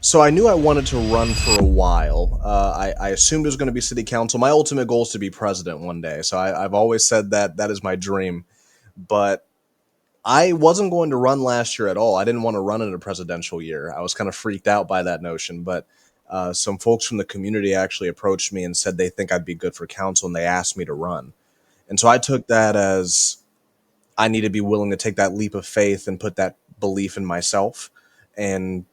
So I knew I wanted to run for a while. I assumed it was going to be city council. My ultimate goal is to be president one day. So I've always said that that is my dream. But I wasn't going to run last year at all. I didn't want to run in a presidential year. I was kind of freaked out by that notion. But some folks from the community actually approached me and said they think I'd be good for council, and they asked me to run. And so I took that as I need to be willing to take that leap of faith and put that belief in myself and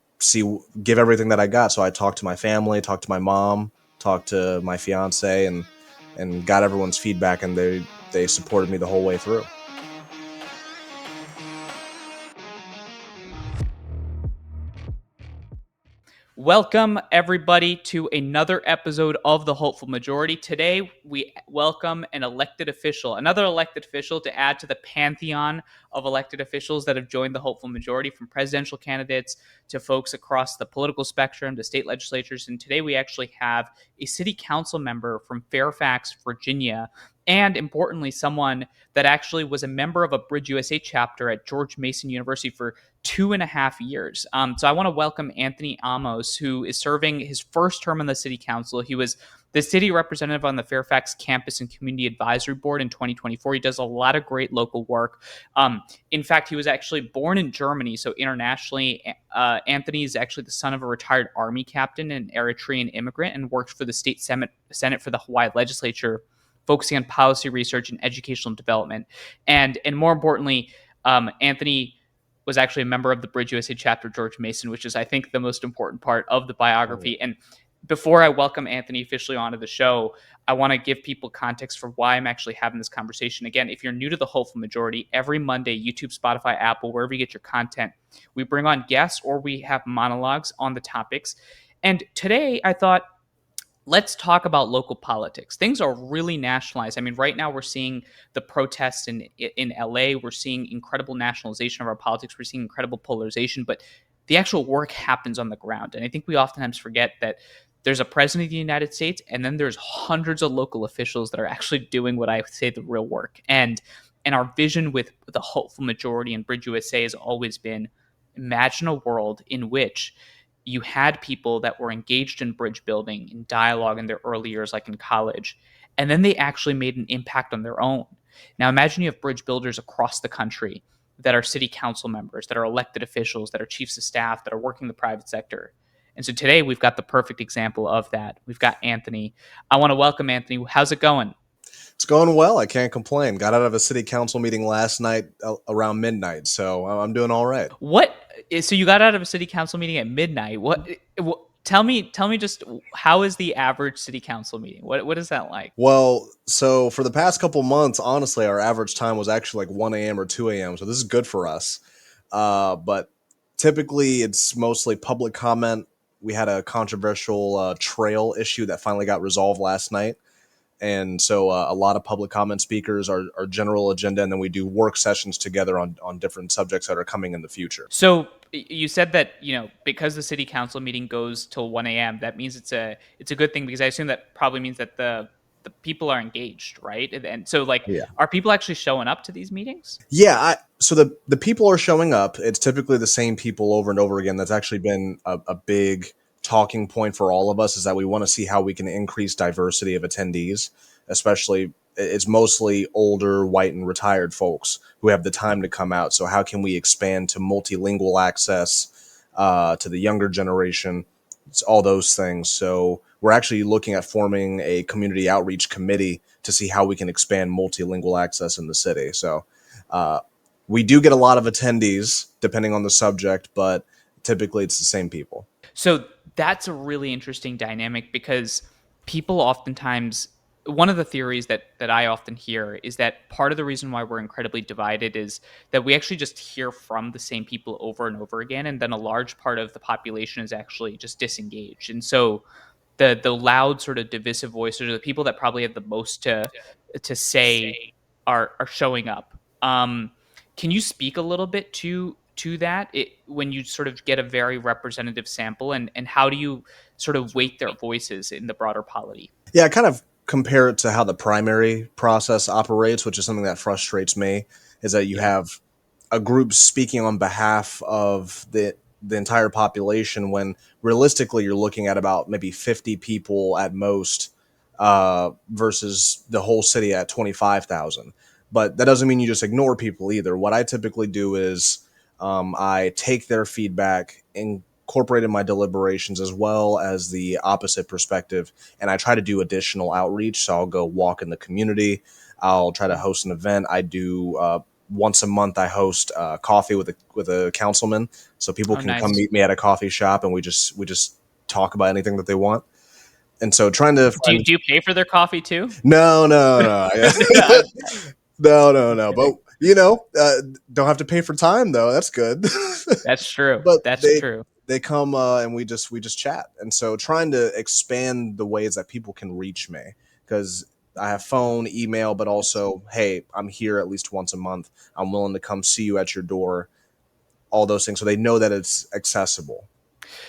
give everything that I got. So I talked to my family, talked to my mom, talked to my fiance, and got everyone's feedback, and they supported me the whole way through. Welcome, everybody, to another episode of The Hopeful Majority. Today, we welcome another elected official to add to the pantheon of elected officials that have joined the Hopeful Majority, from presidential candidates to folks across the political spectrum to state legislatures. And today, we actually have a city council member from Fairfax, Virginia, and importantly, someone that actually was a member of a Bridge USA chapter at George Mason University for 2.5 years. So I want to welcome Anthony Amos, who is serving his first term on the city council. He was the city representative on the Fairfax Campus and Community Advisory Board in 2024. He does a lot of great local work. In fact, he was actually born in Germany, so internationally, Anthony is actually the son of a retired Army captain and Eritrean immigrant, and worked for the state Senate for the Hawaii legislature, focusing on policy research and educational development. And more importantly, Anthony was actually a member of the Bridge USA chapter, George Mason, which is, I think, the most important part of the biography. And before I welcome Anthony officially onto the show, I want to give people context for why I'm actually having this conversation. Again, if you're new to the Hopeful Majority, every Monday, YouTube, Spotify, Apple, wherever you get your content, we bring on guests or we have monologues on the topics. And today I thought, let's talk about local politics. Things are really nationalized. I mean, right now we're seeing the protests in LA. We're seeing incredible nationalization of our politics. We're seeing incredible polarization, but the actual work happens on the ground. And I think we oftentimes forget that there's a president of the United States, and then there's hundreds of local officials that are actually doing what I say the real work. And our vision with the Hopeful Majority and Bridge USA has always been, imagine a world in which you had people that were engaged in bridge building, in dialogue in their early years, like in college, and then they actually made an impact on their own. Now, imagine you have bridge builders across the country that are city council members, that are elected officials, that are chiefs of staff, that are working in the private sector. And so today we've got the perfect example of that. We've got Anthony. I want to welcome Anthony. How's it going? It's going well. I can't complain. Got out of a city council meeting last night around midnight, so I'm doing all right. So you got out of a city council meeting at midnight. Tell me just, how is the average city council meeting? What is that like? Well, so for the past couple months, honestly, our average time was actually like 1 a.m. or 2 a.m., so this is good for us. But typically, it's mostly public comment. We had a controversial trail issue that finally got resolved last night. And so a lot of public comment speakers, our general agenda, and then we do work sessions together on different subjects that are coming in the future. So you said that, because the city council meeting goes till 1 a.m., that means it's a good thing, because I assume that probably means that the people are engaged, right? And so, like, Yeah. Are people actually showing up to these meetings? Yeah, so the people are showing up. It's typically the same people over and over again. That's actually been a big talking point for all of us, is that we want to see how we can increase diversity of attendees, especially it's mostly older, white, and retired folks who have the time to come out. So how can we expand to multilingual access to the younger generation? It's all those things. So we're actually looking at forming a community outreach committee to see how we can expand multilingual access in the city. So we do get a lot of attendees depending on the subject, but typically it's the same people. So that's a really interesting dynamic, because people oftentimes, one of the theories that I often hear is that part of the reason why we're incredibly divided is that we actually just hear from the same people over and over again, and then a large part of the population is actually just disengaged. And so the loud, sort of divisive voices, or the people that probably have the most to say, are showing up. Can you speak a little bit to that, when you sort of get a very representative sample, and how do you sort of weight their voices in the broader polity? Yeah, I kind of compare it to how the primary process operates, which is something that frustrates me, is that you have a group speaking on behalf of the entire population when realistically you're looking at about maybe 50 people at most, versus the whole city at 25,000. But that doesn't mean you just ignore people either. What I typically do is, I take their feedback, incorporate in my deliberations, as well as the opposite perspective, and I try to do additional outreach. So I'll go walk in the community. I'll try to host an event. I do, once a month. I host coffee with a councilman, so people Oh, can come nice. meet me at a coffee shop, and we just talk about anything that they want. And so trying to Do find. do you pay for their coffee too? No, no, no. I'm No, no, no. kidding. But don't have to pay for time though. That's good. That's true. But That's they true. they come, and we just chat. And so trying to expand the ways that people can reach me, because I have phone, email, but also, hey, I'm here at least once a month. I'm willing to come see you at your door. All those things, so they know that it's accessible.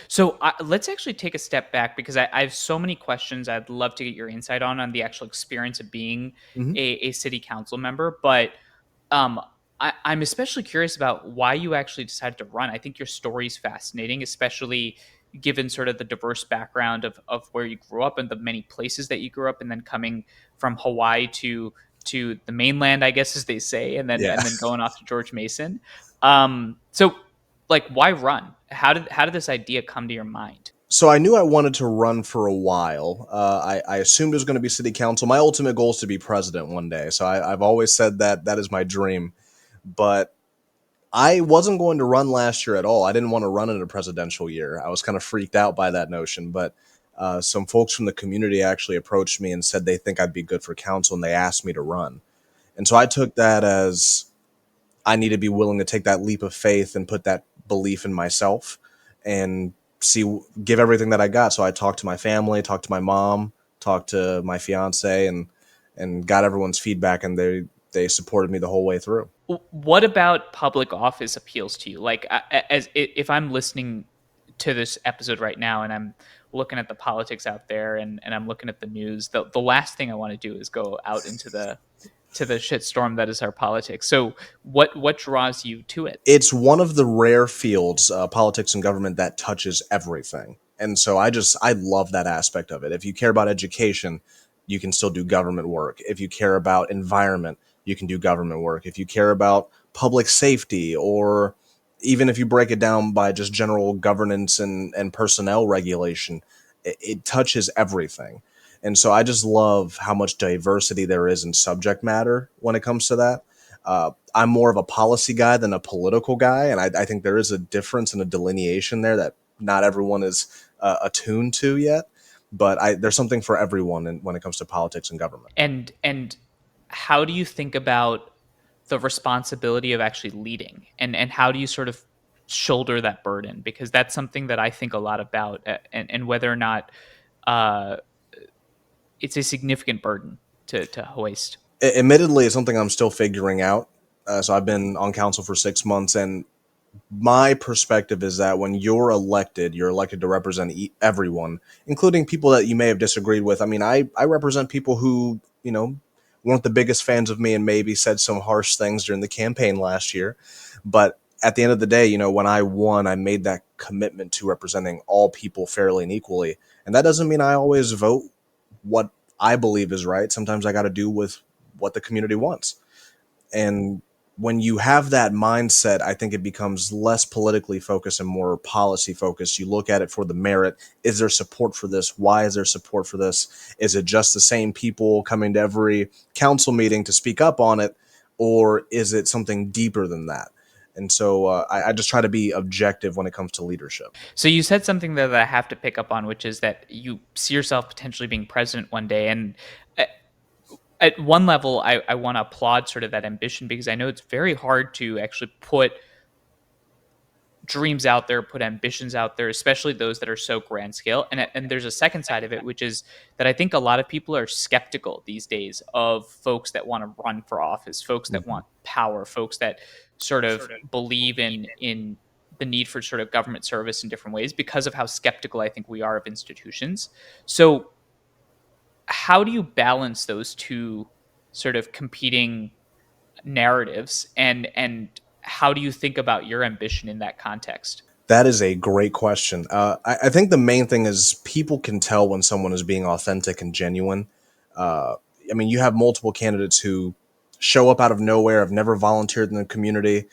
So let's actually take a step back because I have so many questions I'd love to get your insight on the actual experience of being Hmm. a city council member. But um, I'm especially curious about why you actually decided to run. I think your story is fascinating, especially given sort of the diverse background of where you grew up and the many places that you grew up, and then coming from Hawaii to the mainland, I guess, as they say, Yeah. and then going off to George Mason. So like, why run? How did this idea come to your mind? So I knew I wanted to run for a while. I assumed it was going to be city council. My ultimate goal is to be president one day. So I've always said that that is my dream. But I wasn't going to run last year at all. I didn't want to run in a presidential year. I was kind of freaked out by that notion. But some folks from the community actually approached me and said they think I'd be good for council, and they asked me to run. And so I took that as I need to be willing to take that leap of faith and put that belief in myself and give everything that I got. So I talked to my family, talked to my mom, talked to my fiance, and got everyone's feedback, and they supported me the whole way through. What about public office appeals to you? Like, if I'm listening to this episode right now and I'm looking at the politics out there and I'm looking at the news, the last thing I want to do is go out into the shitstorm that is our politics. So what draws you to it? It's one of the rare fields, politics and government, that touches everything. And so I love that aspect of it. If you care about education, you can still do government work. If you care about environment, you can do government work. If you care about public safety, or even if you break it down by just general governance and personnel regulation, it touches everything. And so I just love how much diversity there is in subject matter when it comes to that. I'm more of a policy guy than a political guy, and I think there is a difference and a delineation there that not everyone is attuned to yet. But there's something for everyone when it comes to politics and government. And how do you think about the responsibility of actually leading, and how do you sort of shoulder that burden? Because that's something that I think a lot about, and whether or not uh, it's a significant burden to hoist. Admittedly, it's something I'm still figuring out. So I've been on council for 6 months, and my perspective is that when you're elected to represent everyone, including people that you may have disagreed with. I mean, I represent people who, weren't the biggest fans of me and maybe said some harsh things during the campaign last year. But at the end of the day, when I won, I made that commitment to representing all people fairly and equally. And that doesn't mean I always vote what I believe is right. Sometimes I got to do with what the community wants. And when you have that mindset, I think it becomes less politically focused and more policy focused. You look at it for the merit. Is there support for this? Why is there support for this? Is it just the same people coming to every council meeting to speak up on it? Or is it something deeper than that? And so I just try to be objective when it comes to leadership. So you said something there that I have to pick up on, which is that you see yourself potentially being president one day. And at, at one level, I want to applaud sort of that ambition, because I know it's very hard to actually put dreams out there, put ambitions out there, especially those that are so grand scale. And there's a second side of it, which is that I think a lot of people are skeptical these days of folks that want to run for office, folks that Mhm. want power, folks that sort of believe in the need for sort of government service in different ways, because of how skeptical I think we are of institutions. So how do you balance those two sort of competing narratives, and how do you think about your ambition in that context? That is a great question. I think the main thing is people can tell when someone is being authentic and genuine. Uh, I mean, you have multiple candidates who show up out of nowhere, have never volunteered in the community,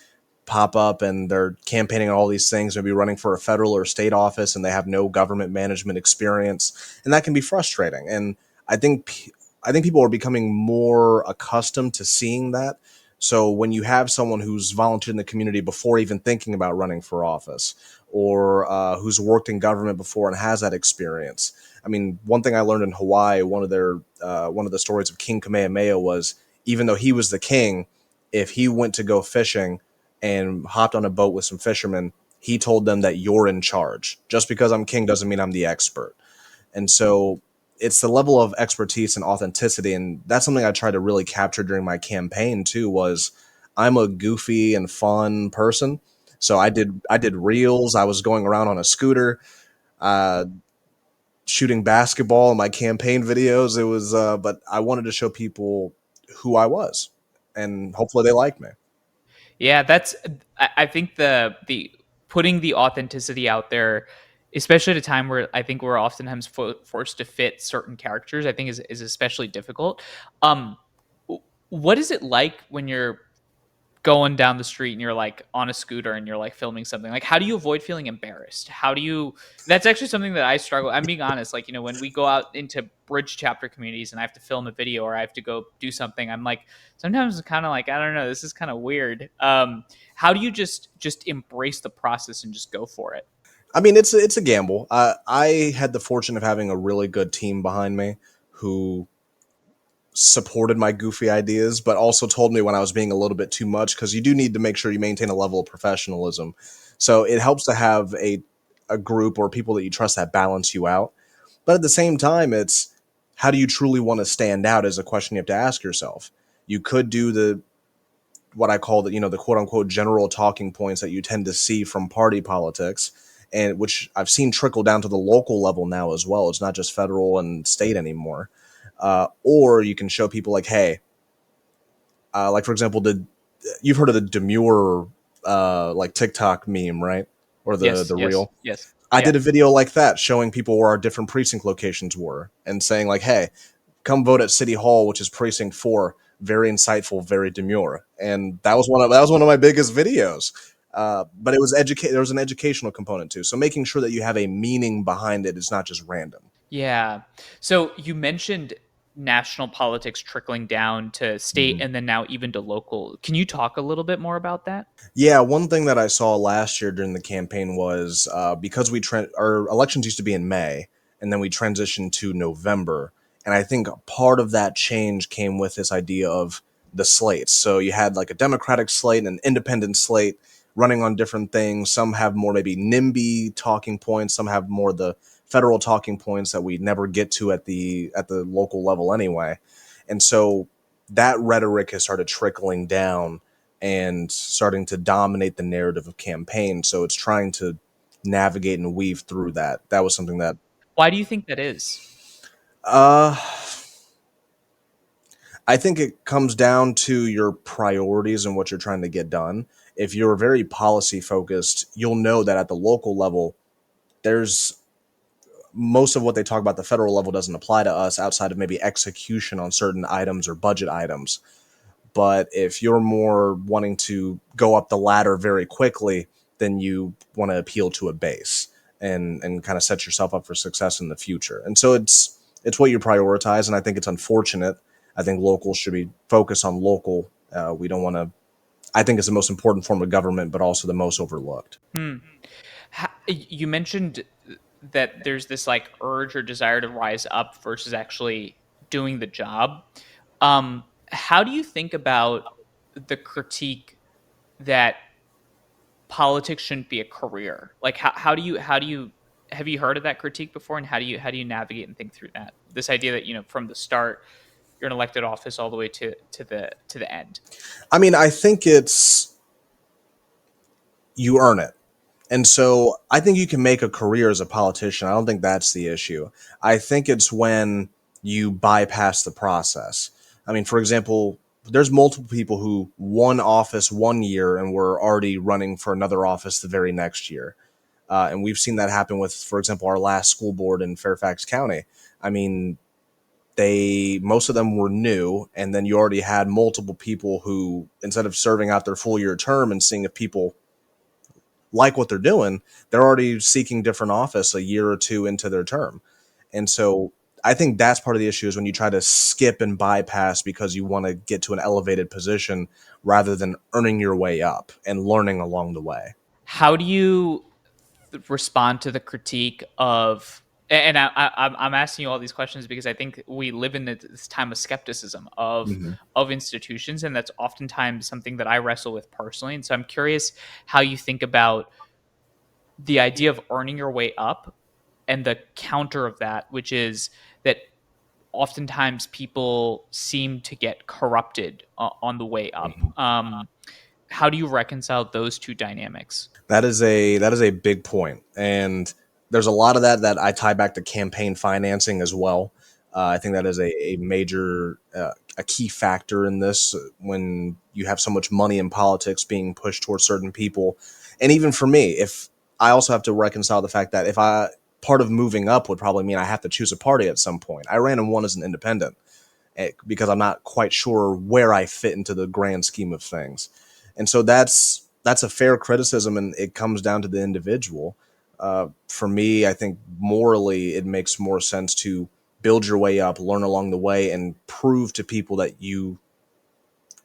pop up and they're campaigning on all these things, maybe running for a federal or state office, and they have no government management experience, and that can be frustrating. And I think I think people are becoming more accustomed to seeing that. So when you have someone who's volunteered in the community before even thinking about running for office, or who's worked in government before and has that experience. I mean, one thing I learned in Hawaii, one of the stories of King Kamehameha was even though he was the king, if he went to go fishing and hopped on a boat with some fishermen, he told them that you're in charge. Just because I'm king doesn't mean I'm the expert. And so it's the level of expertise and authenticity, and that's something I tried to really capture during my campaign too. Was I'm a goofy and fun person, so I did reels. I was going around on a scooter, uh, shooting basketball in my campaign videos. It was, but I wanted to show people who I was, and hopefully they like me. Yeah, that's I think the putting the authenticity out there, especially at a time where I think we're oftentimes forced to fit certain characters, I think is especially difficult. Um, what is it like when you're going down the street and you're like on a scooter and you're like filming something? Like, how do you avoid feeling embarrassed? How do you? That's actually something that I struggle. I'm being honest. Like, when we go out into bridge chapter communities and I have to film a video or I have to go do something, I'm like, sometimes it's kind of like, I don't know, this is kind of weird. How do you just embrace the process and just go for it? I mean, it's a gamble. I had the fortune of having a really good team behind me who supported my goofy ideas, but also told me when I was being a little bit too much because you do need to make sure you maintain a level of professionalism. So it helps to have a group or people that you trust that balance you out. But at the same time, it's how do you truly want to stand out is a question you have to ask yourself. You could do the what I call the quote unquote general talking points that you tend to see from party politics, and which I've seen trickle down to the local level now as well. It's not just federal and state anymore. Or you can show people like, hey, like for example, you've heard of the demure like TikTok meme, right? Or Yes, the yes, reel. yes. I Yeah. did a video like that showing people where our different precinct locations were and saying like, hey, come vote at City Hall, which is precinct 4. Very insightful, very demure, and that was one of my biggest videos. But it was educate. There was an educational component too, so making sure that you have a meaning behind it is not just random. Yeah. So you mentioned national politics trickling down to state Mhm. and then now even to local. Can you talk a little bit more about that? Yeah, one thing that I saw last year during the campaign was because our elections used to be in May, and then we transitioned to November, and I think part of that change came with this idea of the slates. So you had like a Democratic slate and an independent slate running on different things. Some have more maybe NIMBY talking points. Some have more the federal talking points that we never get to at the local level anyway. And so that rhetoric has started trickling down and starting to dominate the narrative of campaign. So it's trying to navigate and weave through that. That was something that Why do you think that is? uh I think it comes down to your priorities and what you're trying to get done. If you're very policy focused, you'll know that at the local level, there's most of what they talk about at the federal level doesn't apply to us outside of maybe execution on certain items or budget items. But if you're more wanting to go up the ladder very quickly, then you want to appeal to a base and kind of set yourself up for success in the future. And so it's what you prioritize, and I think it's unfortunate. I think locals should be focused on local. We don't want to. I think it's the most important form of government, but also the most overlooked. Hmm. You mentioned that there's this like urge or desire to rise up versus actually doing the job. How do you think about the critique that politics shouldn't be a career? Like, how do you have you heard of that critique before, and how do you navigate and think through that? This idea that from the start you're an elected office all the way to the end. I mean, I think it's you earn it. And so I think you can make a career as a politician. I don't think that's the issue. I think it's when you bypass the process. I mean, for example, there's multiple people who won office one year and were already running for another office the very next year. And we've seen that happen with, for example, our last school board in Fairfax County. I mean, most of them were new, and then you already had multiple people who, instead of serving out their full year term and seeing if people like what they're doing, they're already seeking different office a year or two into their term. And so I think that's part of the issue, is when you try to skip and bypass because you want to get to an elevated position rather than earning your way up and learning along the way. How do you respond to the critique of, and I'm asking you all these questions because I think we live in this time of skepticism Hmm. of institutions, and that's oftentimes something that I wrestle with personally. And so I'm curious how you think about the idea of earning your way up and the counter of that, which is that oftentimes people seem to get corrupted on the way up. How do you reconcile those two dynamics? That is a big point, and there's a lot of that I tie back to campaign financing as well. I think that is a major, a key factor in this, when you have so much money in politics being pushed towards certain people. And even for me, if I also have to reconcile the fact that if I part of moving up would probably mean I have to choose a party at some point. I ran and won as an independent, because I'm not quite sure where I fit into the grand scheme of things. And so that's a fair criticism, and it comes down to the individual. For me, I think morally, it makes more sense to build your way up, learn along the way, and prove to people that you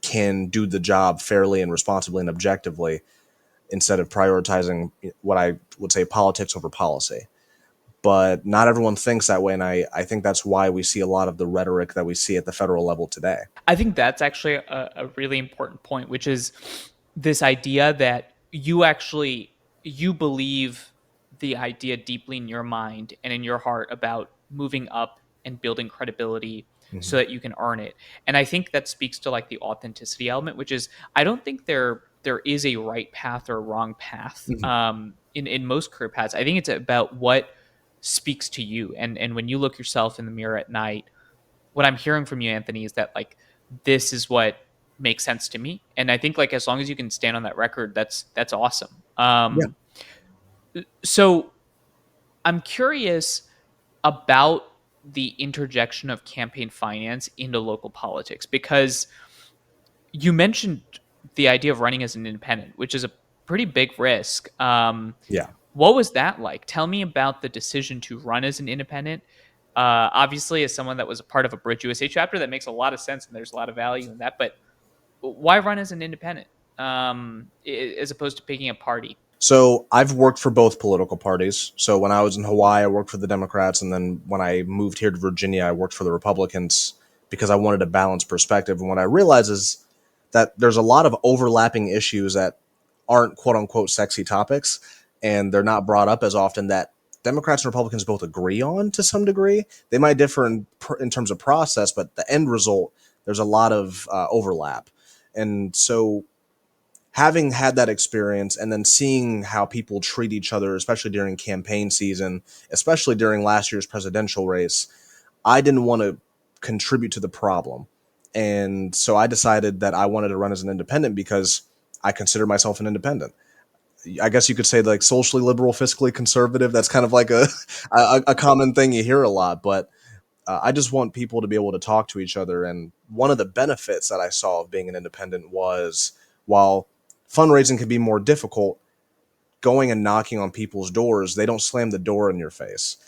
can do the job fairly and responsibly and objectively, instead of prioritizing what I would say politics over policy. But not everyone thinks that way, and I think that's why we see a lot of the rhetoric that we see at the federal level today. I think that's actually a really important point, which is this idea that you believe the idea deeply in your mind and in your heart about moving up and building credibility so Hmm. that you can earn it. And I think that speaks to like the authenticity element, which is I don't think there is a right path or a wrong path Hmm. in most career paths. I think it's about what speaks to you, and when you look yourself in the mirror at night, what I'm hearing from you, Anthony, is that like this is what makes sense to me, and I think like as long as you can stand on that record, that's awesome. Yeah. So I'm curious about the interjection of campaign finance into local politics, because you mentioned the idea of running as an independent, which is a pretty big risk. Yeah. What was that like? Tell me about the decision to run as an independent. Obviously, as someone that was a part of a Bridge USA chapter, that makes a lot of sense, and there's a lot of value in that. But why run as an independent, as opposed to picking a party? So I've worked for both political parties. So when I was in Hawaii, I worked for the Democrats, and then when I moved here to Virginia, I worked for the Republicans, because I wanted a balanced perspective. And what I realized is that there's a lot of overlapping issues that aren't quote unquote sexy topics, and they're not brought up as often, that Democrats and Republicans both agree on to some degree. They might differ in terms of process, but the end result, there's a lot of overlap. And so, having had that experience and then seeing how people treat each other, especially during campaign season, especially during last year's presidential race, I didn't want to contribute to the problem. And so I decided that I wanted to run as an independent, because I consider myself an independent. I guess you could say like socially liberal, fiscally conservative. That's kind of like a common thing you hear a lot, but I just want people to be able to talk to each other. And one of the benefits that I saw of being an independent was, while fundraising can be more difficult, going and knocking on people's doors, they don't slam the door in your face,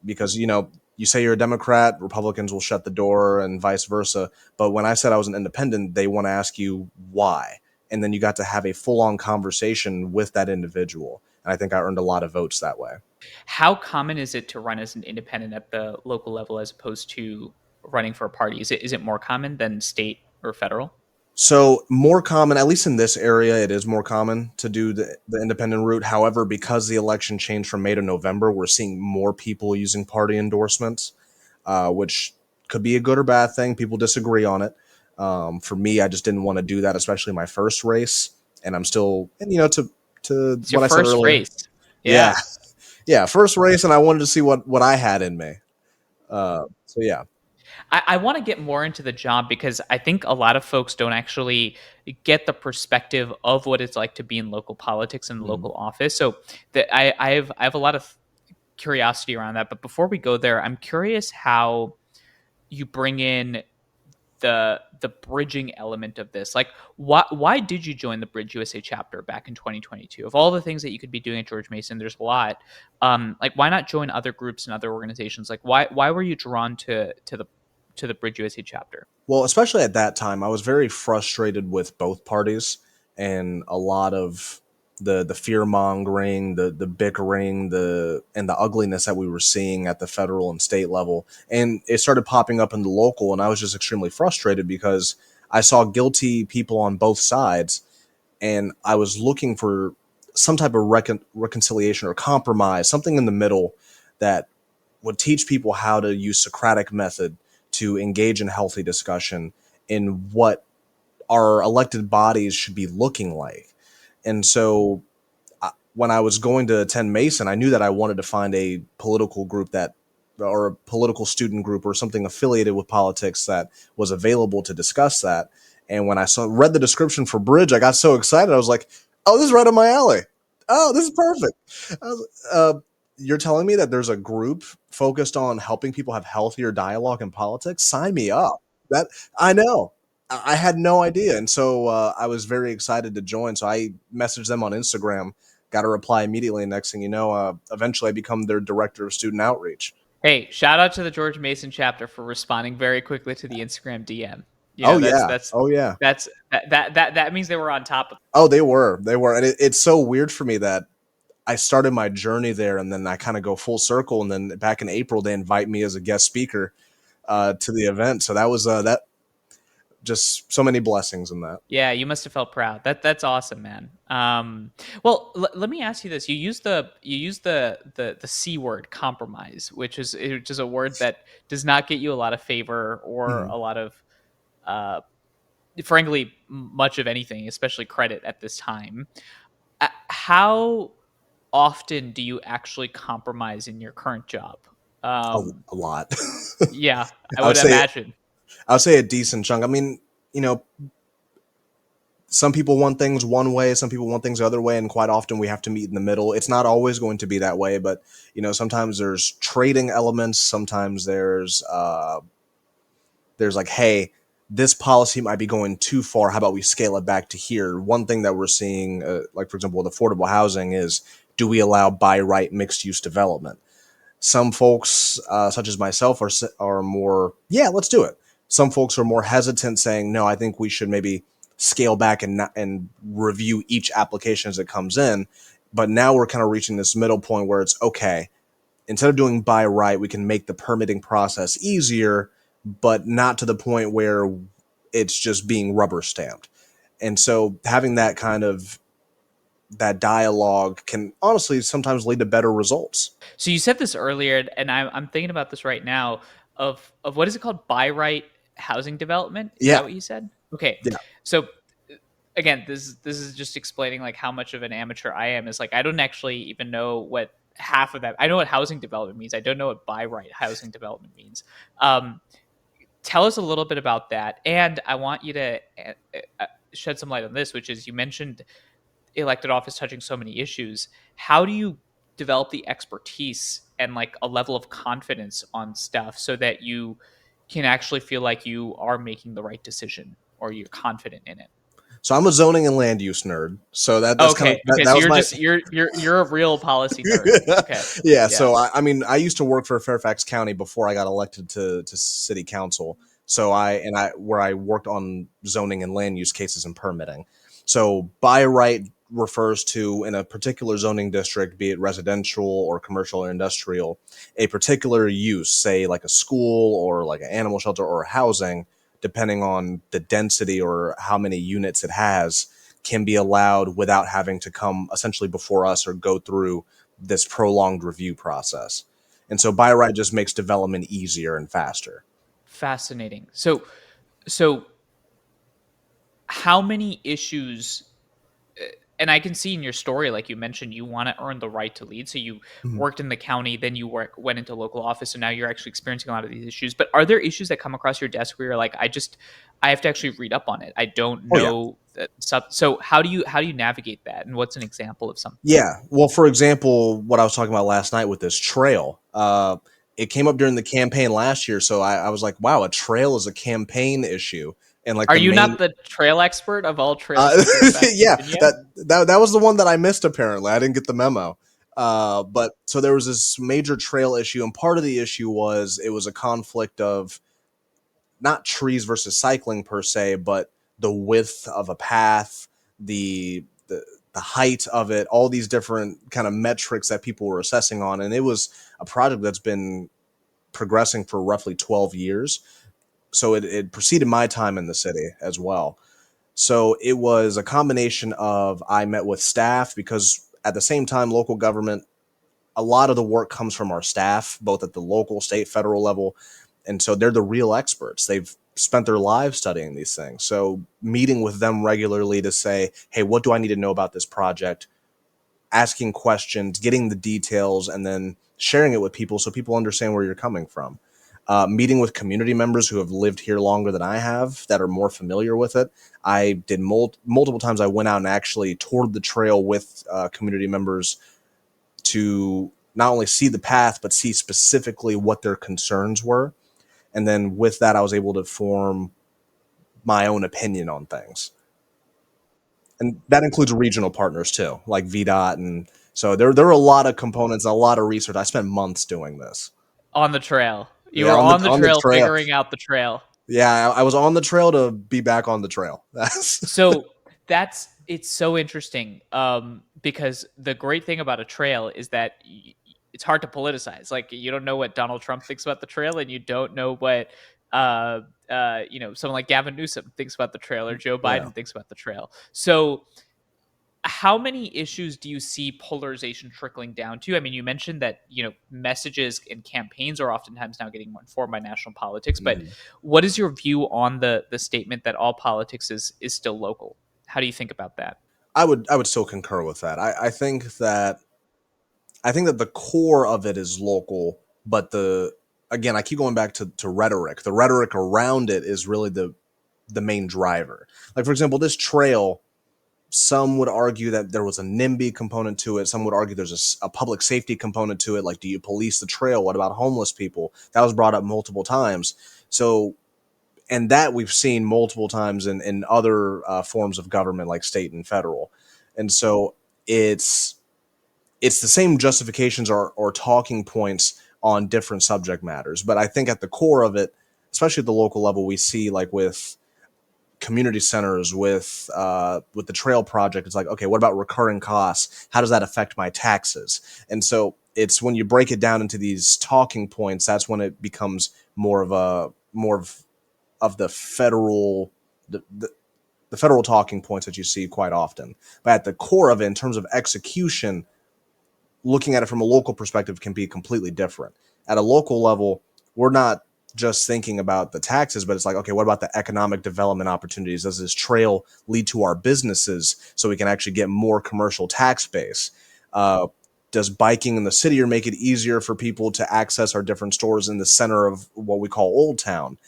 because, you say you're a Democrat, Republicans will shut the door and vice versa. But when I said I was an independent, they want to ask you why. And then you got to have a full on conversation with that individual. And I think I earned a lot of votes that way. How common is it to run as an independent at the local level as opposed to running for a party? Is it more common than state or federal? So, more common, at least in this area, it is more common to do the independent route. However, because the election changed from May to November, we're seeing more people using party endorsements, which could be a good or bad thing. People disagree on it. For me, I just didn't want to do that, especially my first race. And I'm still, and to It's your what I said first earlier, race. yeah, Yeah. yeah, first race, and I wanted to see what I had in me. So yeah. I want to get more into the job because I think a lot of folks don't actually get the perspective of what it's like to be in local politics and Mhm. local office. So I have a lot of curiosity around that. But before we go there, I'm curious how you bring in the bridging element of this. Like, why did you join the Bridge USA chapter back in 2022? Of all the things that you could be doing at George Mason, there's a lot. Like, why not join other groups and other organizations? Like, why were you drawn to the Bridge USA chapter? Well, especially at that time, I was very frustrated with both parties and a lot of the fear mongering, the bickering, the ugliness that we were seeing at the federal and state level, and it started popping up in the local, and I was just extremely frustrated because I saw guilty people on both sides, and I was looking for some type of reconciliation or compromise, something in the middle that would teach people how to use Socratic method to engage in healthy discussion in what our elected bodies should be looking like. And so when I was going to attend Mason, I knew that I wanted to find a political group that, or a political student group or something affiliated with politics that was available to discuss that. And when I read the description for Bridge, I got so excited. I was like, "Oh, this is right up my alley. Oh, this is perfect." You're telling me that there's a group focused on helping people have healthier dialogue in politics? Sign me up. That I know. I had no idea, and so I was very excited to join. So I messaged them on Instagram, got a reply immediately. And next thing you know, eventually I become their director of student outreach. Hey, shout out to the George Mason chapter for responding very quickly to the Instagram DM. You Oh know, that's yeah, that's oh yeah, that's that means they were on top of. oh they were, and it's so weird for me that I started my journey there, and then I kind of go full circle, and then back in April they invite me as a guest speaker to the event. So that was that just so many blessings in that. Yeah, you must have felt proud. That's awesome, man. Well, let me ask you this: you use the C word, compromise, which is a word that does not get you a lot of favor or Mhm. a lot of, uh, frankly, much of anything, especially credit at this time. How often do you actually compromise in your current job? a, Um, a lot. yeah, I I would would say imagine. I would say a decent chunk. I mean, you know, some people want things one way, some people want things the other way, and quite often we have to meet in the middle. It's not always going to be that way, but sometimes there's trading elements, sometimes there's like, hey, this policy might be going too far. How about we scale it back to here? One thing that we're seeing, like for example, with affordable housing, is do we allow by right mixed use development? Some folks, such as myself, are more, yeah, let's do it. Some folks are more hesitant, saying, no, I think we should maybe scale back and review each application as it comes in. But now we're kind of reaching this middle point where it's okay. Instead of doing by right, we can make the permitting process easier, but not to the point where it's just being rubber stamped. And so having that kind of that dialogue can honestly sometimes lead to better results. So you said this earlier, and I'm thinking about this right now. Of what is it called? By right housing development? Is Yeah, that what you said? Okay. yeah. So again, this is just explaining like how much of an amateur I am. Is like I don't actually even know what half of that. I know what housing development means. I don't know what by right housing development means. Um, Tell us a little bit about that, and I want you to shed some light on this, which is you mentioned elected office touching so many issues. How do you develop the expertise and like a level of confidence on stuff so that you can actually feel like you are making the right decision or you're confident in it? So I'm a zoning and land use nerd. So that's kind of Okay. that, Okay. that So was you're my just you're a real policy nerd. Okay. yeah. Yeah. So I mean, I used to work for Fairfax County before I got elected to city council. So I where I worked on zoning and land use cases and permitting. So by right refers to in a particular zoning district, be it residential or commercial or industrial, a particular use, say like a school or like an animal shelter or housing, depending on the density or how many units it has, can be allowed without having to come essentially before us or go through this prolonged review process. And so by right just makes development easier and faster. Fascinating. So how many issues and I can see in your story, like you mentioned, you want to earn the right to lead. So you Mhm. worked in the county, then you went into local office, and now you're actually experiencing a lot of these issues. But are there issues that come across your desk where you're like, I have to actually read up on it. I don't Oh yeah. know that stuff. So how do you navigate that? And what's an example of something? Yeah. Well, for example, what I was talking about last night with this trail, it came up during the campaign last year. So I was like, wow, a trail is a campaign issue. And like Are the you main, not the trail expert of all trails in Fairfax, yeah, Virginia? that was the one that I missed. Apparently, I didn't get the memo. But so there was this major trail issue, and part of the issue was it was a conflict of not trees versus cycling per se, but the width of a path, the height of it, all these different kind of metrics that people were assessing on, and it was a project that's been progressing for roughly 12 years. So it preceded my time in the city as well. So it was a combination of I met with staff because at the same time, local government, a lot of the work comes from our staff, both at the local, state, federal level. And so they're the real experts. They've spent their lives studying these things. So meeting with them regularly to say, hey, what do I need to know about this project? Asking questions, getting the details, and then sharing it with people so people understand where you're coming from. Meeting with community members who have lived here longer than I have that are more familiar with it. I did multiple times. I went out and actually toured the trail with community members to not only see the path, but see specifically what their concerns were. And then with that, I was able to form my own opinion on things. And that includes regional partners too, like VDOT. And so there are a lot of components, a lot of research. I spent months doing this. On the trail. You Yeah, were on the on the trail trail. figuring out the trail. Yeah, I was on the trail to be back on the trail. That's So it's so interesting because the great thing about a trail is that it's hard to politicize. Like you don't know what Donald Trump thinks about the trail, and you don't know what someone like Gavin Newsom thinks about the trail or Joe yeah. Biden thinks about the trail. So how many issues do you see polarization trickling down to? I mean, you mentioned that messages and campaigns are oftentimes now getting more informed by national politics, but Mhm. what is your view on the statement that all politics is still local? How do you think about that? I would still concur with that. I think that the core of it is local, but the again, I keep going back to rhetoric. The rhetoric around it is really the main driver. Like for example, this trail, some would argue that there was a NIMBY component to it. Some would argue there's a public safety component to it. Like, do you police the trail? What about homeless people? That was brought up multiple times. So, and that we've seen multiple times in other forms of government, like state and federal. And so it's it's the same justifications or talking points on different subject matters. But I think at the core of it, especially at the local level, we see like with community centers, with the trail project, it's like, okay, what about recurring costs? How does that affect my taxes? And so it's when you break it down into these talking points, that's when it becomes more of the federal the federal talking points that you see quite often. But at the core of it, in terms of execution, looking at it from a local perspective can be completely different. At a local level, we're not just thinking about the taxes, but it's like, okay, what about the economic development opportunities? Does this trail lead to our businesses so we can actually get more commercial tax base? Uh, does biking in the city or make it easier for people to access our different stores in the center of what we call Old Town?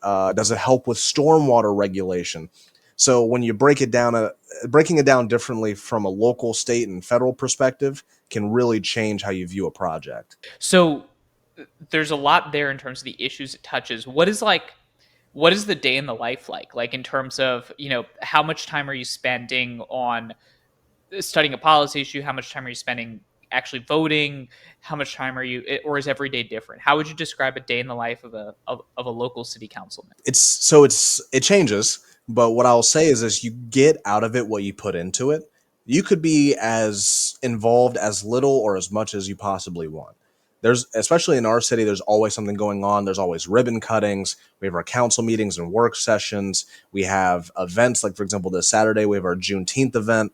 Does it help with stormwater regulation? So when you breaking it down differently from a local, state, and federal perspective can really change how you view a project. So there's a lot there in terms of the issues it touches. What is the day in the life like in terms of how much time are you spending on studying a policy issue? How much time are you spending actually voting? How much time are you, or is every day different? How would you describe a day in the life of a local city councilman? It changes, but what I'll say is you get out of it what you put into it. You could be as involved as little or as much as you possibly want. There's especially in our city, there's always something going on. There's always ribbon cuttings. We have our council meetings and work sessions. We have events like, for example, this Saturday we have our Juneteenth event.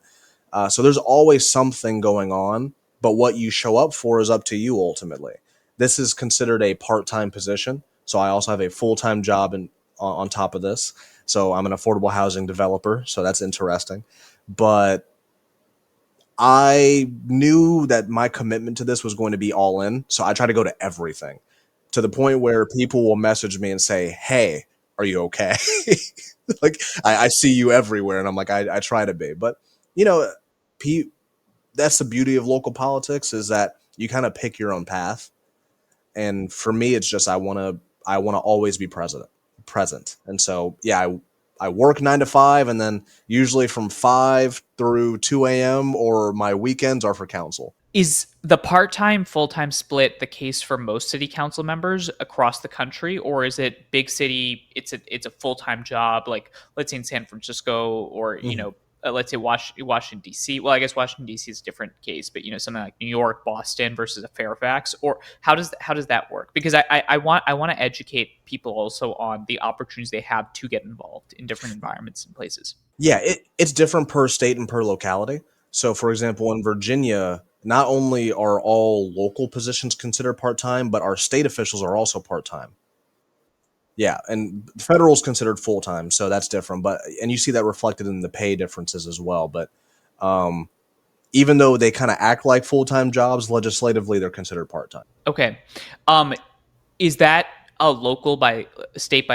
So there's always something going on, but what you show up for is up to you ultimately. This is considered a part-time position, so I also have a full-time job on top of this. So I'm an affordable housing developer, so that's interesting. But I knew that my commitment to this was going to be all in, so I try to go to everything to the point where people will message me and say, "Hey, are you okay?" Like I see you everywhere, and I'm like, I try to be, but you know, pe- that's the beauty of local politics is that you kind of pick your own path. And for me, it's just I want to always be present. And so yeah, I work 9 to 5, and then usually from 5 through 2 a.m. or my weekends are for council. Is the part-time full-time split the case for most city council members across the country, or is it big city, it's a full-time job, like let's say in San Francisco, or Mhm. let's say Washington DC? Well, I guess Washington DC is a different case, but something like New York, Boston versus a Fairfax, or how does that work? Because I want to educate people also on the opportunities they have to get involved in different environments and places. Yeah, it's different per state and per locality. So, for example, in Virginia, not only are all local positions considered part time, but our state officials are also part time. Yeah, and federal is considered full time, so that's different. But and you see that reflected in the pay differences as well. But um, even though they kind of act like full time jobs, legislatively they're considered part time. Okay. Um, is that a local by state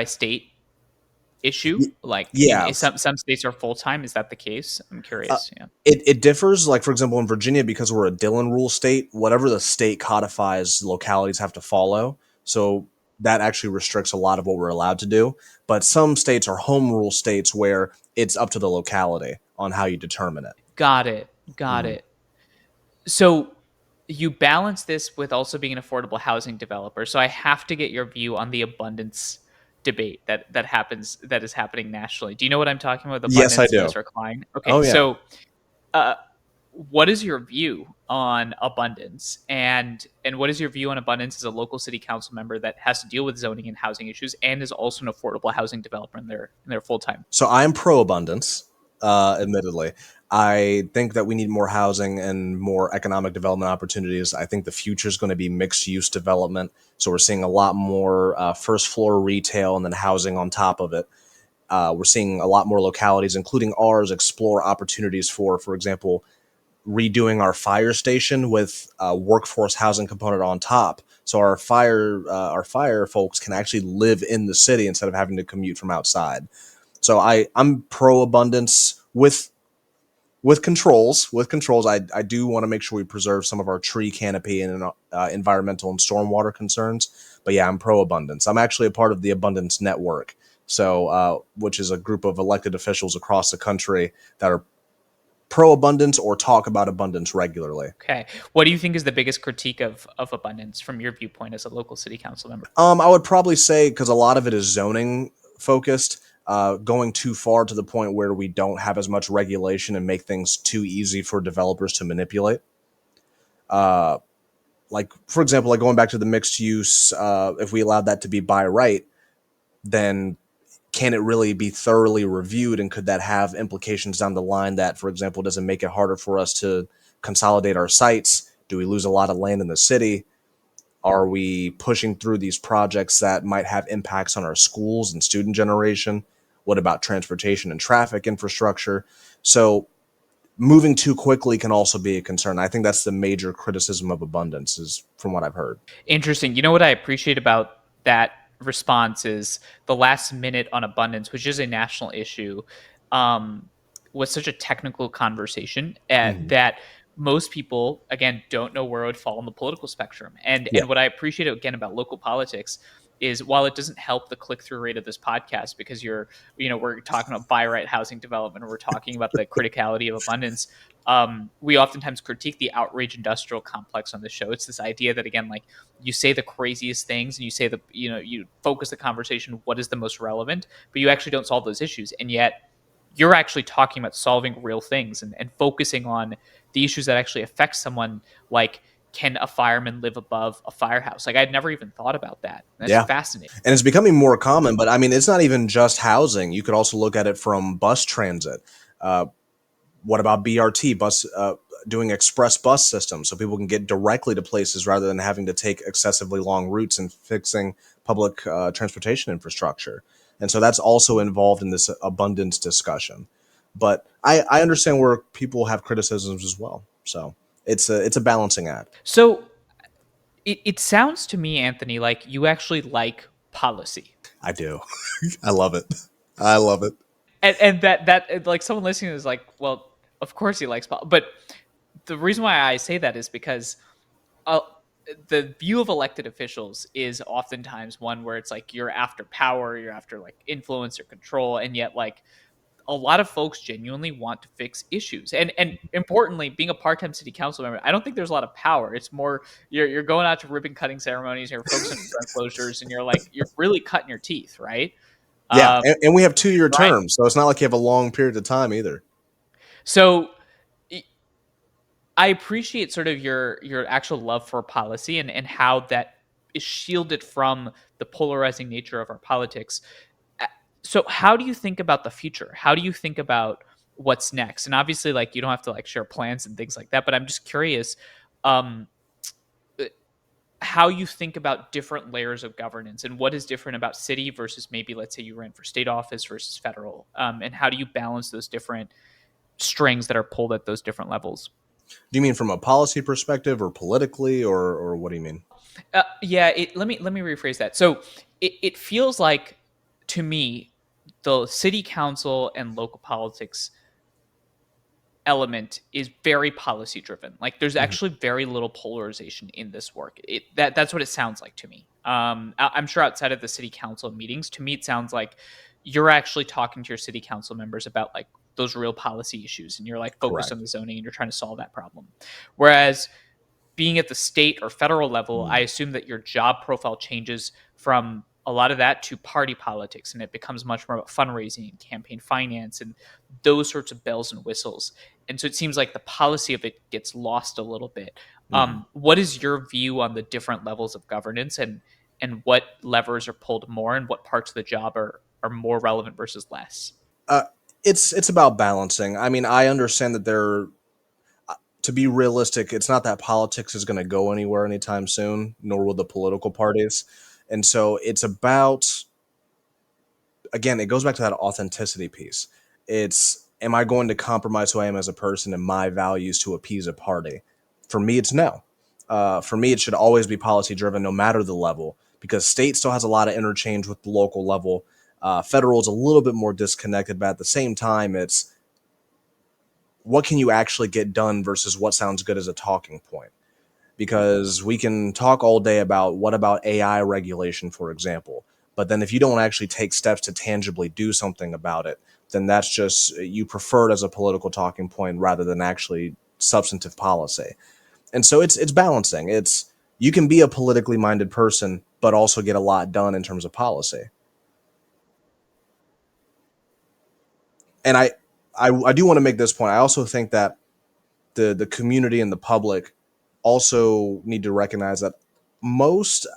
issue? Like, Yeah, some states are full time. Is that the case? I'm uh, curious. Yeah. it differs. Like for example, in Virginia, because we're a Dillon rule state, whatever the state codifies, localities have to follow. So that actually restricts a lot of what we're allowed to do. But some states are home rule states where it's up to the locality on how you determine it. Got it. Got Mhm. it. So you balance this with also being an affordable housing developer. So I have to get your view on the abundance debate that is happening nationally. Do you know what I'm talking about? Yes, I Abundance do. versus decline. Okay, Oh yeah. so uh, what is your view on abundance, and what is your view on abundance as a local city council member that has to deal with zoning and housing issues and is also an affordable housing developer in their full time? So I'm pro abundance, admittedly. I think that we need more housing and more economic development opportunities. I think the future is going to be mixed use development. So we're seeing a lot more first floor retail and then housing on top of it. We're seeing a lot more localities, including ours, explore opportunities for example, redoing our fire station with a workforce housing component on top. So our fire folks can actually live in the city instead of having to commute from outside. So I'm pro abundance with controls. With controls, I do want to make sure we preserve some of our tree canopy and environmental and stormwater concerns. But yeah, I'm pro abundance. I'm actually a part of the Abundance Network, so which is a group of elected officials across the country that are pro abundance or talk about abundance regularly. Okay, what do you think is the biggest critique of abundance from your viewpoint as a local city council member? I would probably say because a lot of it is zoning focused, going too far to the point where we don't have as much regulation and make things too easy for developers to manipulate. Uh, like for example, like going back to the mixed use, if we allowed that to be by right, then can it really be thoroughly reviewed, and could that have implications down the line that, for example, doesn't make it harder for us to consolidate our sites? Do we lose a lot of land in the city? Are we pushing through these projects that might have impacts on our schools and student generation? What about transportation and traffic infrastructure? So moving too quickly can also be a concern. I think that's the major criticism of abundance, is from what I've heard. Interesting. You know what I appreciate about that response is the last minute on abundance, which is a national issue, um, was such a technical conversation Mhm. that most people again don't know where it would fall on the political spectrum. And Yeah. and what I appreciate again about local politics is while it doesn't help the click through rate of this podcast because we're talking about buy right housing development, or we're talking about the criticality of abundance. We oftentimes critique the outrage industrial complex on the show. It's this idea that again, like, you say the craziest things and you say you focus the conversation what is the most relevant, but you actually don't solve those issues, and yet you're actually talking about solving real things and focusing on the issues that actually affect someone, like, can a fireman live above a firehouse? Like, I'd never even thought about that. That's Yeah. fascinating. And it's becoming more common, but I mean, it's not even just housing. You could also look at it from bus transit. Uh, what about BRT bus, doing express bus systems so people can get directly to places rather than having to take excessively long routes, and fixing public transportation infrastructure? And so that's also involved in this abundance discussion. But I understand where people have criticisms as well. So it's a balancing act. So it sounds to me, Anthony, like you actually like policy. I do. I love it. I love it. And that like someone listening is like, well, of course he likes politics. But the reason why I say that is because uh, the view of elected officials is oftentimes one where it's like you're after power, you're after like influence or control, and yet like a lot of folks genuinely want to fix issues. And importantly, being a part-time city council member, I don't think there's a lot of power. It's more you're going out to ribbon cutting ceremonies, you're focusing on drug closures, and you're really cutting your teeth, right? Yeah, Um, and we have 2-year right. terms, so it's not like you have a long period of time either. So I appreciate sort of your actual love for policy and how that is shielded from the polarizing nature of our politics. Uh, So how do you think about the future? How do you think about what's next? And obviously, like you don't have to like share plans and things like that, but I'm just curious um, uh, how you think about different layers of governance and what is different about city versus maybe let's say you ran for state office versus federal, and how do you balance those different strings that are pulled at those different levels? Do you mean from a policy perspective or politically, or what do you mean? Yeah, let me rephrase that. So it feels like to me the city council and local politics element is very policy driven. Like there's Mhm. actually very little polarization in this work. That's what it sounds like to me. I'm sure outside of the city council meetings, to me it sounds like you're actually talking to your city council members about like those real policy issues, and you're like focused on Correct. the zoning and you're trying to solve that problem. Whereas being at the state or federal level, I Mm. assume that your job profile changes from a lot of that to party politics, and it becomes much more about fundraising and campaign finance and those sorts of bells and whistles. And so it seems like the policy of it gets lost a little bit. Mhm. What is your view on the different levels of governance, and what levers are pulled more, and what parts of the job are more relevant versus less? Uh, it's about balancing. I mean, I understand that there. To be realistic, it's not that politics is going to go anywhere anytime soon, nor will the political parties. And so it's about, again, it goes back to that authenticity piece. It's, am I going to compromise who I am as a person and my values to appease a party? For me, it's no. For me, it should always be policy driven, no matter the level, because state still has a lot of interchange with the local level. Federal is a little bit more disconnected, but at the same time, it's what can you actually get done versus what sounds good as a talking point. Because we can talk all day about what about AI regulation, for example. But then if you don't actually take steps to tangibly do something about it, then that's just you prefer it as a political talking point rather than actually substantive policy. And so it's balancing. It's you can be a politically minded person, but also get a lot done in terms of policy. And I do want to make this point. I also think that the community and the public also need to recognize that most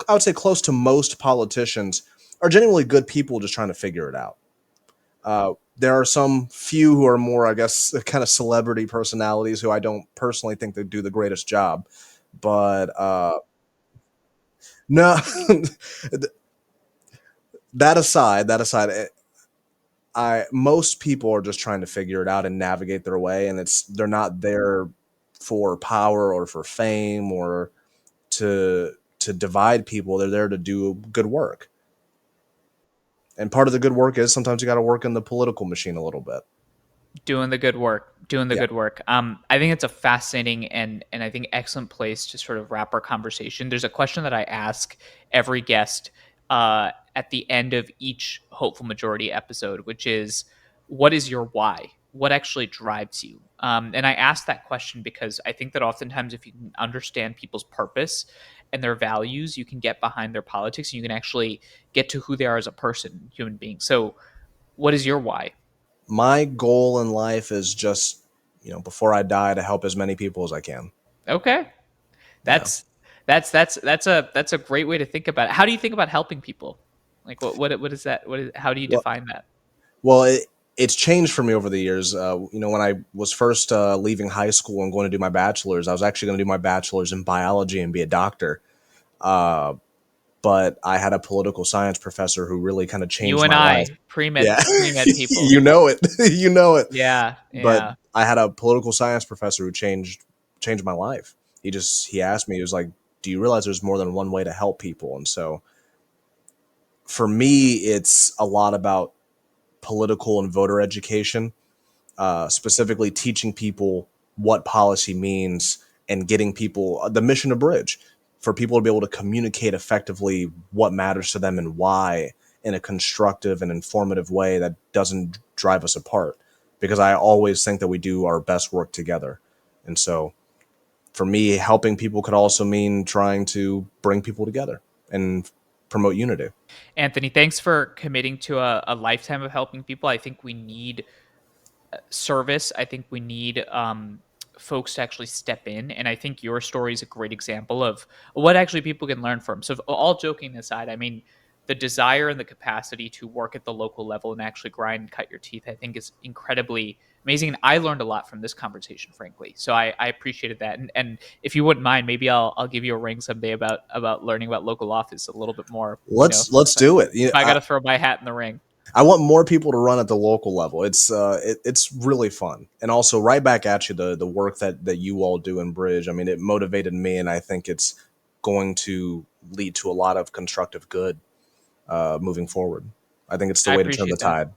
I would say close to most politicians are genuinely good people just trying to figure it out. There are some few who are more, I guess, kind of celebrity personalities who I don't personally think they do the greatest job. But no, that aside, I most people are just trying to figure it out and navigate their way, and it's they're not there for power or for fame or to divide people. They're there to do good work. And part of the good work is sometimes you got to work in the political machine a little bit. Doing the good work, doing the Yeah. good work. I think it's a fascinating and I think excellent place to sort of wrap our conversation. There's a question that I ask every guest at the end of each hopeful majority episode, which is, what is your why? What actually drives you? And I ask that question because I think that oftentimes if you can understand people's purpose and their values, you can get behind their politics and you can actually get to who they are as a person, human being. So, what is your why? My goal in life is just, before I die to help as many people as I can. Okay. Yeah. That's that's a great way to think about it. How do you think about helping people? Like what is that? What is how do you Well, define that? well, it's changed for me over the years. When I was first leaving high school and going to do my bachelor's, I was actually going to do my bachelor's in biology and be a doctor. Uh, but I had a political science professor who really kind of You changed and my life. I, pre-med Yeah, pre-med people. you know it, you know it. Yeah, But yeah. I had a political science professor who changed my life. He asked me, he was like, "Do you realize there's more than one way to help people?" And so for me, it's a lot about political and voter education, specifically teaching people what policy means and getting people the mission of Bridge for people to be able to communicate effectively what matters to them and why in a constructive and informative way that doesn't drive us apart. Because I always think that we do our best work together. And so for me, helping people could also mean trying to bring people together and promote unity. Anthony, thanks for committing to a lifetime of helping people. I think we need service. I think we need folks to actually step in. And I think your story is a great example of what actually people can learn from. So, all joking aside, I mean, the desire and the capacity to work at the local level and actually grind and cut your teeth, I think, is incredibly amazing. And I learned a lot from this conversation, frankly. So I appreciated that. And if you wouldn't mind, maybe I'll give you a ring someday about learning about local office a little bit more. Let's do it. If I got to throw my hat in the ring. I want more people to run at the local level. It's really fun, and also right back at you the work that you all do in Bridge. I mean, it motivated me, and I think it's going to lead to a lot of constructive good moving forward. I think it's the I way to turn the appreciate that. tide.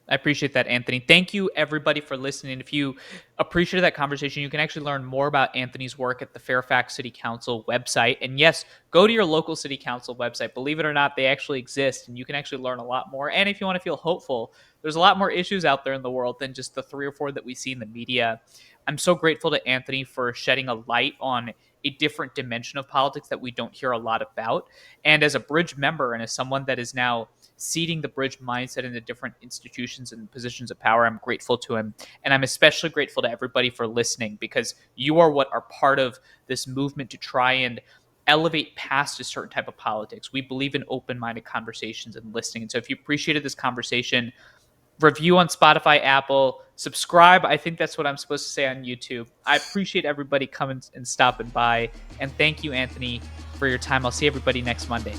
I appreciate that, Anthony. Thank you, everybody, for listening. If you appreciated that conversation, you can actually learn more about Anthony's work at the Fairfax City Council website. And yes, go to your local city council website. Believe it or not, they actually exist, and you can actually learn a lot more. And if you want to feel hopeful, there's a lot more issues out there in the world than just the 3 or 4 that we see in the media. I'm so grateful to Anthony for shedding a light on a different dimension of politics that we don't hear a lot about. And as a Bridge member and as someone that is now seeding the Bridge mindset into different institutions and positions of power, I'm grateful to him. And I'm especially grateful to everybody for listening, because you are what are part of this movement to try and elevate past a certain type of politics. We believe in open-minded conversations and listening. And so if you appreciated this conversation, review on Spotify, Apple, subscribe. I think that's what I'm supposed to say on YouTube. I appreciate everybody coming and stopping by. And thank you, Anthony, for your time. I'll see everybody next Monday.